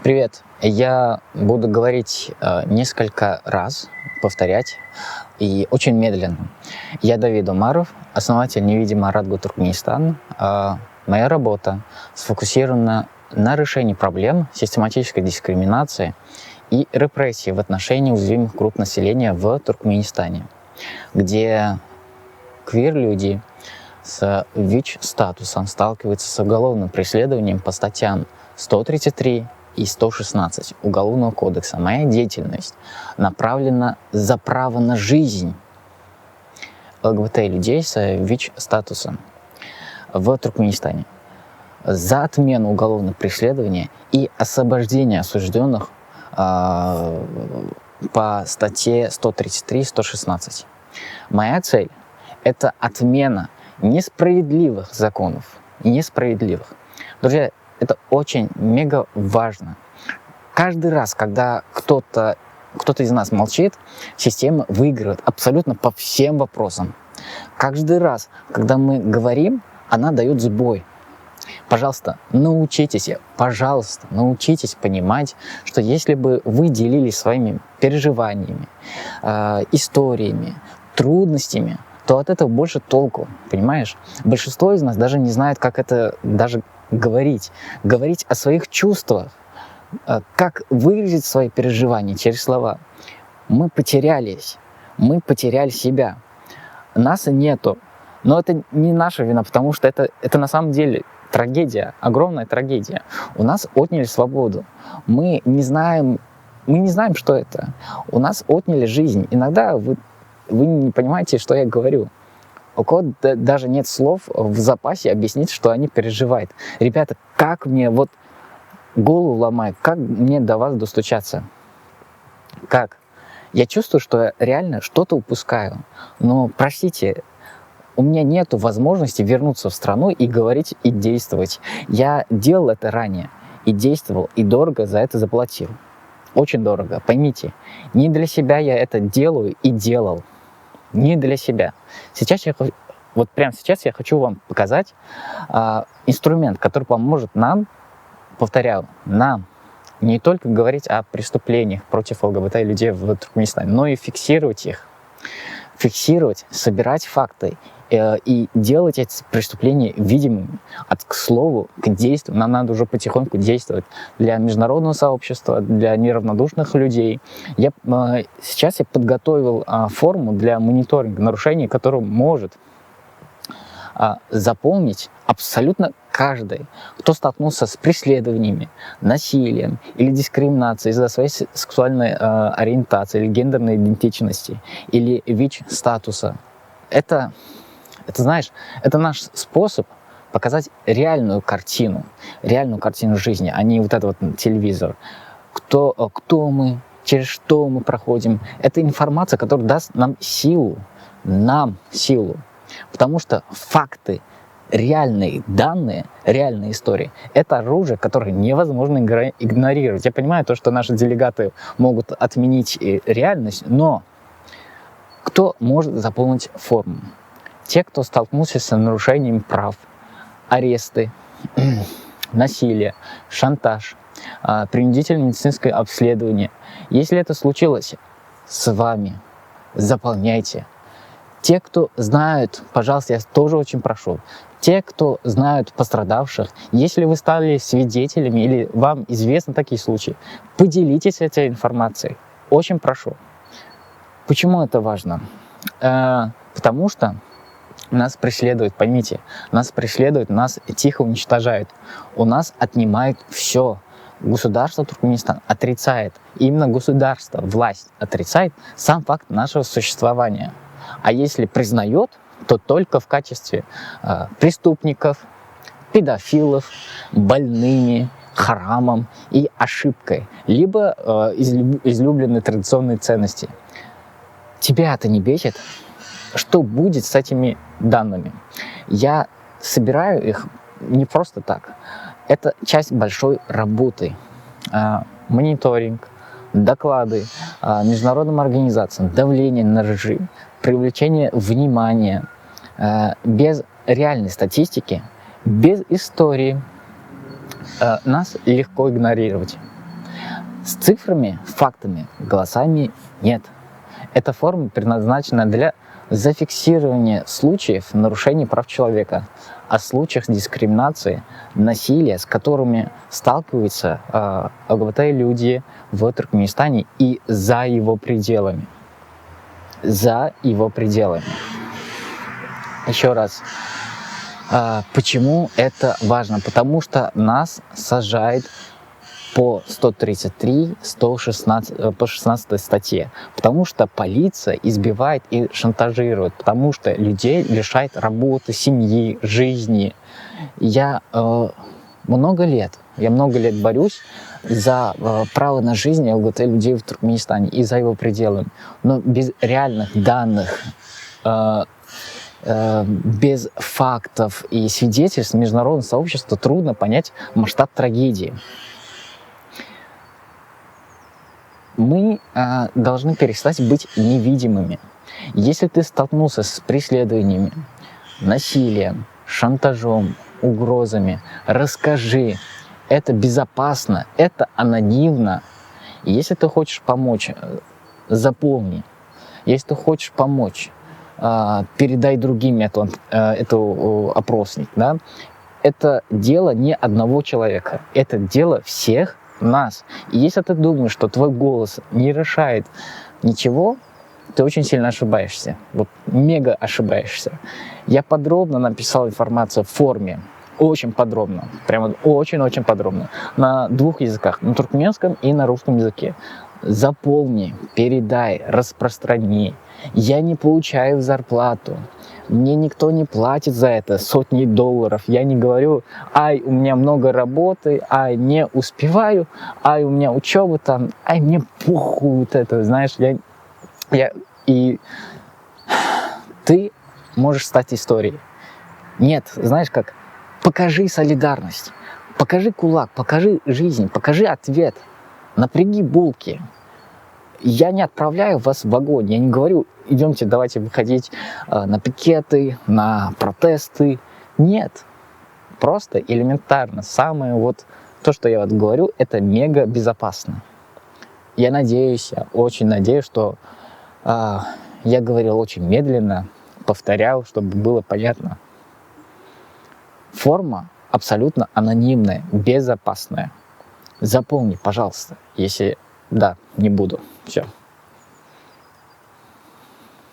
Привет. Я буду говорить несколько раз, повторять и очень медленно. Я Давид Умаров, основатель невидимого Радгу Туркменистан. Моя работа сфокусирована на решении проблем систематической дискриминации и репрессий в отношении уязвимых групп населения в Туркменистане, где квир-люди с ВИЧ-статусом сталкиваются с уголовным преследованием по статьям 133 и 116 Уголовного кодекса. Моя деятельность направлена за право на жизнь ЛГБТ-людей с ВИЧ-статусом в Туркменистане, за отмену уголовного преследования и освобождение осужденных по статье 133 и 116. Моя цель – это отмена несправедливых законов, несправедливых. Друзья, это очень мега важно. Каждый раз, когда кто-то из нас молчит, система выигрывает абсолютно по всем вопросам. Каждый раз, когда мы говорим, она дает сбой. Пожалуйста, научитесь понимать, что если бы вы делились своими переживаниями, историями, трудностями, то от этого больше толку, понимаешь? Большинство из нас даже не знает, как это даже говорить о своих чувствах, как выразить свои переживания через слова. Мы потеряли себя, нас нету. Но это не наша вина, потому что это на самом деле трагедия, огромная трагедия. У нас отняли свободу. Мы не знаем, что это. У нас отняли жизнь. Иногда вы не понимаете, что я говорю. У кого даже нет слов в запасе объяснить, что они переживают. Ребята, как мне голову ломает, как мне до вас достучаться? Как? Я чувствую, что я реально что-то упускаю. Но, простите, у меня нет возможности вернуться в страну и говорить, и действовать. Я делал это ранее, и действовал, и дорого за это заплатил. Очень дорого, поймите. Не для себя я это делаю и делал. Не для себя. Прямо сейчас я хочу вам показать инструмент, который поможет нам, повторяю, нам не только говорить о преступлениях против ЛГБТ-людей в Туркменистане, но и фиксировать их. Фиксировать, собирать факты и делать эти преступления видимыми. К слову, к действию. Нам надо уже потихоньку действовать для международного сообщества, для неравнодушных людей. Сейчас я подготовил форму для мониторинга нарушений, которую может заполнить абсолютно каждый, кто столкнулся с преследованиями, насилием или дискриминацией из-за своей сексуальной ориентации или гендерной идентичности или ВИЧ-статуса. Это наш способ показать реальную картину жизни, а не телевизор. Кто мы, через что мы проходим. Это информация, которая даст нам силу. Потому что факты, реальные данные, реальные истории – это оружие, которое невозможно игнорировать. Я понимаю то, что наши делегаты могут отменить реальность, но кто может заполнить форму? Те, кто столкнулся с нарушением прав, аресты, насилие, шантаж, принудительное медицинское обследование. Если это случилось с вами, заполняйте. Те, кто знают, пожалуйста, я тоже очень прошу, те, кто знают пострадавших, если вы стали свидетелями или вам известны такие случаи, поделитесь этой информацией. Очень прошу. Почему это важно? Потому что нас преследуют, поймите, нас тихо уничтожают. У нас отнимают все. Государство Туркменистан отрицает, именно государство, власть отрицает сам факт нашего существования. А если признает, то только в качестве преступников, педофилов, больными, харамом и ошибкой, либо излюбленные традиционные ценности. Тебя это не бесит? Что будет с этими данными? Я собираю их не просто так. Это часть большой работы. Мониторинг, доклады международным организациям, давление на режим, привлечение внимания. Без реальной статистики, без истории нас легко игнорировать. С цифрами, фактами, голосами нет. Эта форма предназначена для зафиксирования случаев нарушений прав человека, о случаях дискриминации, насилия, с которыми сталкиваются ЛГБТ-люди в Туркменистане и за его пределами. За его пределами. Еще раз. Почему это важно? Потому что нас сажают по 133, 116, по 16 статье. Потому что полиция избивает и шантажирует. Потому что людей лишает работы, семьи, жизни. Я много лет борюсь за право на жизнь ЛГБТ-людей в Туркменистане и за его пределами. Но без реальных данных, без фактов и свидетельств международного сообщества трудно понять масштаб трагедии. Мы должны перестать быть невидимыми. Если ты столкнулся с преследованиями, насилием, шантажом, угрозами, расскажи. Это безопасно, это анонимно. Если ты хочешь помочь, запомни. Если ты хочешь помочь, передай другим эту опросник. Да? Это дело не одного человека, это дело всех нас. И если ты думаешь, что твой голос не решает ничего, ты очень сильно ошибаешься. Вот мега ошибаешься. Я подробно написал информацию в форме. Очень подробно. Прямо очень-очень подробно. На 2 языках. На туркменском и на русском языке. Заполни, передай, распространи. Я не получаю зарплату. Мне никто не платит за это сотни долларов. Я не говорю, ай, у меня много работы, ай, не успеваю, ай, у меня учеба там, ай, мне похуй вот это, знаешь, и ты можешь стать историей. Нет, знаешь как, покажи солидарность, покажи кулак, покажи жизнь, покажи ответ, напряги булки. Я не отправляю вас в огонь, я не говорю, идемте, давайте выходить на пикеты, на протесты. Нет, просто элементарно. Самое вот то, что я вот говорю, это мега безопасно. Я надеюсь, я очень надеюсь, что я говорил очень медленно, повторял, чтобы было понятно. Форма абсолютно анонимная, безопасная. Запомни, пожалуйста, если... Да, не буду. Все.